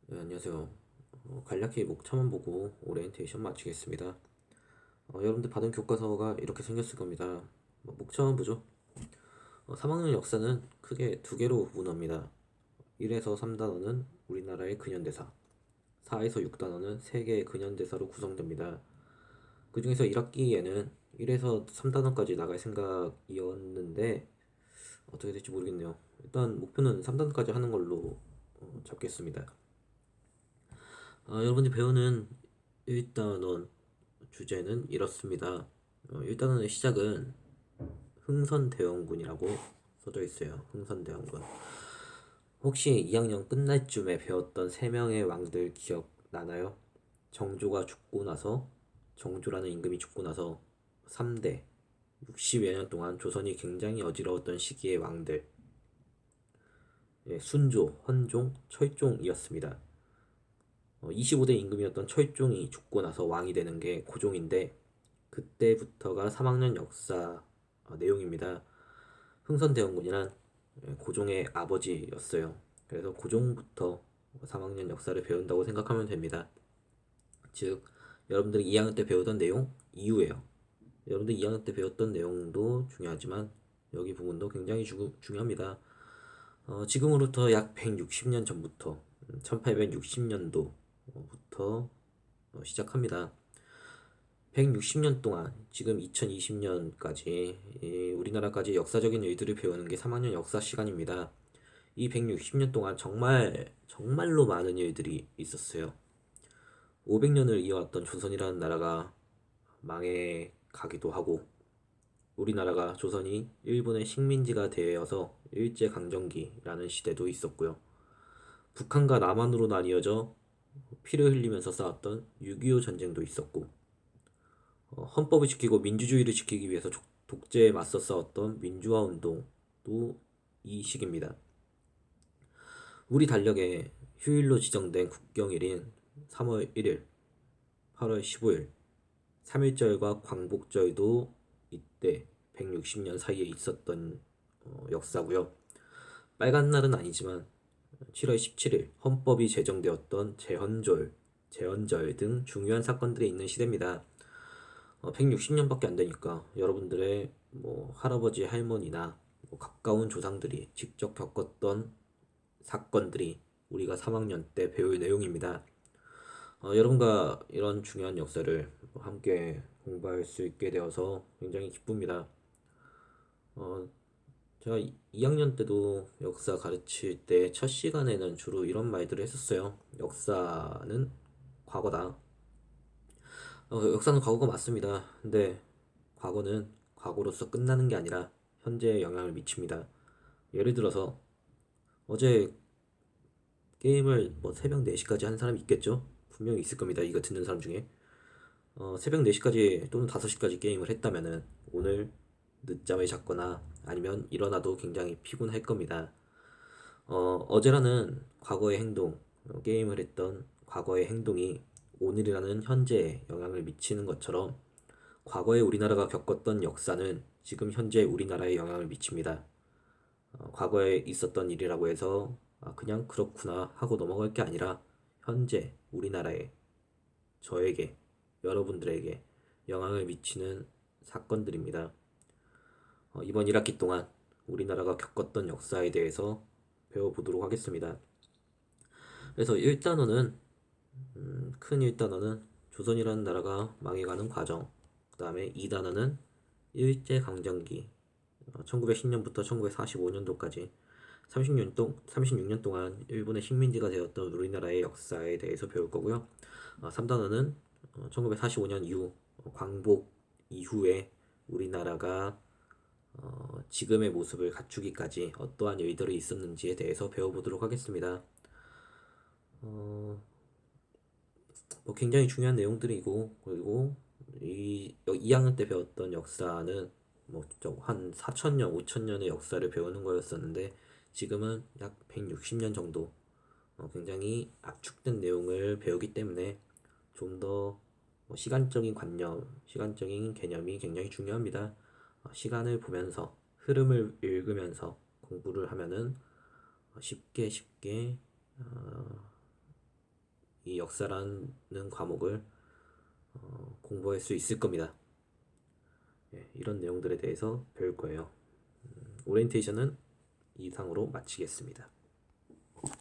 네, 안녕하세요. 간략히 목차만 보고 오리엔테이션 마치겠습니다. 여러분들 받은 교과서가 이렇게 생겼을 겁니다. 목차만 보죠. 3학년 역사는 크게 두 개로 분업니다. 1에서 3단원은 우리나라의 근현대사, 4에서 6단원은 세계의 근현대사로 구성됩니다. 그 중에서 1학기에는 1에서 3단원까지 나갈 생각이었는데 어떻게 될지 모르겠네요. 일단 목표는 3단원까지 하는 걸로 잡겠습니다. 여러분이 배우는 1단원 주제는 이렇습니다. 1단원의 시작은 흥선대원군이라고 써져 있어요. 흥선대원군. 혹시 2학년 끝날 쯤에 배웠던 3명의 왕들 기억나나요? 정조가 죽고 나서, 정조라는 임금이 죽고 나서 3대 60여 년 동안 조선이 굉장히 어지러웠던 시기의 왕들, 예, 순조, 헌종, 철종이었습니다. 25대 임금이었던 철종이 죽고 나서 왕이 되는 게 고종인데, 그때부터가 3학년 역사 내용입니다. 흥선대원군이란 고종의 아버지였어요. 그래서 고종부터 3학년 역사를 배운다고 생각하면 됩니다. 즉, 여러분들이 2학년 때 배우던 내용 이후에요. 여러분들 2학년 때 배웠던 내용도 중요하지만 여기 부분도 굉장히 중요합니다. 지금으로부터 약 160년 전부터 1860년도부터 시작합니다. 160년 동안 지금 2020년까지 우리나라까지 역사적인 일들을 배우는 게 3학년 역사 시간입니다. 이 160년 동안 정말로 많은 일들이 있었어요. 500년을 이어왔던 조선이라는 나라가 망해 가기도 하고, 우리나라가 조선이 일본의 식민지가 되어서 일제강점기라는 시대도 있었고요. 북한과 남한으로 나뉘어져 피를 흘리면서 싸웠던 6.25 전쟁도 있었고, 헌법을 지키고 민주주의를 지키기 위해서 독재에 맞서 싸웠던 민주화 운동도 이 시기입니다. 우리 달력에 휴일로 지정된 국경일인 3월 1일, 8월 15일, 3.1절과 광복절도 이때 160년 사이에 있었던 역사고요. 빨간 날은 아니지만 7월 17일 헌법이 제정되었던 제헌절 등 중요한 사건들이 있는 시대입니다. 160년밖에 안 되니까 여러분들의 뭐 할아버지 할머니나 뭐 가까운 조상들이 직접 겪었던 사건들이 우리가 3학년 때 배울 내용입니다. 여러분과 이런 중요한 역사를 함께 공부할 수 있게 되어서 굉장히 기쁩니다. 어, 제가 2학년 때도 역사 가르칠 때 첫 시간에는 주로 이런 말들을 했었어요. 역사는 과거다. 역사는 과거가 맞습니다. 근데 과거는 과거로서 끝나는 게 아니라 현재에 영향을 미칩니다. 예를 들어서 어제 게임을 뭐 새벽 4시까지 한 사람이 있겠죠? 분명히 있을 겁니다. 이거 듣는 사람 중에. 새벽 4시까지 또는 5시까지 게임을 했다면은 오늘 늦잠을 잤거나 아니면 일어나도 굉장히 피곤할 겁니다. 어제라는 과거의 행동, 게임을 했던 과거의 행동이 오늘이라는 현재에 영향을 미치는 것처럼 과거에 우리나라가 겪었던 역사는 지금 현재 우리나라에 영향을 미칩니다. 과거에 있었던 일이라고 해서 그냥 그렇구나 하고 넘어갈 게 아니라 현재 우리나라에 저에게 여러분들에게 영향을 미치는 사건들입니다. 이번 1학기 동안 우리나라가 겪었던 역사에 대해서 배워보도록 하겠습니다. 그래서 1단원은 큰 1단원은 조선이라는 나라가 망해가는 과정, 그 다음에 2단원은 일제강점기 1910년부터 1945년도까지 36년 동안 일본의 식민지가 되었던 우리나라의 역사에 대해서 배울 거고요. 3단원은 1945년 이후 광복 이후에 우리나라가 지금의 모습을 갖추기까지 어떠한 일들이 있었는지에 대해서 배워보도록 하겠습니다. 어, 뭐 굉장히 중요한 내용들이고, 그리고 2학년 때 배웠던 역사는 뭐 한 4천년, 5천년의 역사를 배우는 거였었는데 지금은 약 160년 정도 굉장히 압축된 내용을 배우기 때문에 좀더 시간적인 관념, 시간적인 개념이 굉장히 중요합니다. 시간을 보면서 흐름을 읽으면서 공부를 하면은 쉽게 이 역사라는 과목을 공부할 수 있을 겁니다. 예, 이런 내용들에 대해서 배울 거예요. 오리엔테이션은 이상으로 마치겠습니다.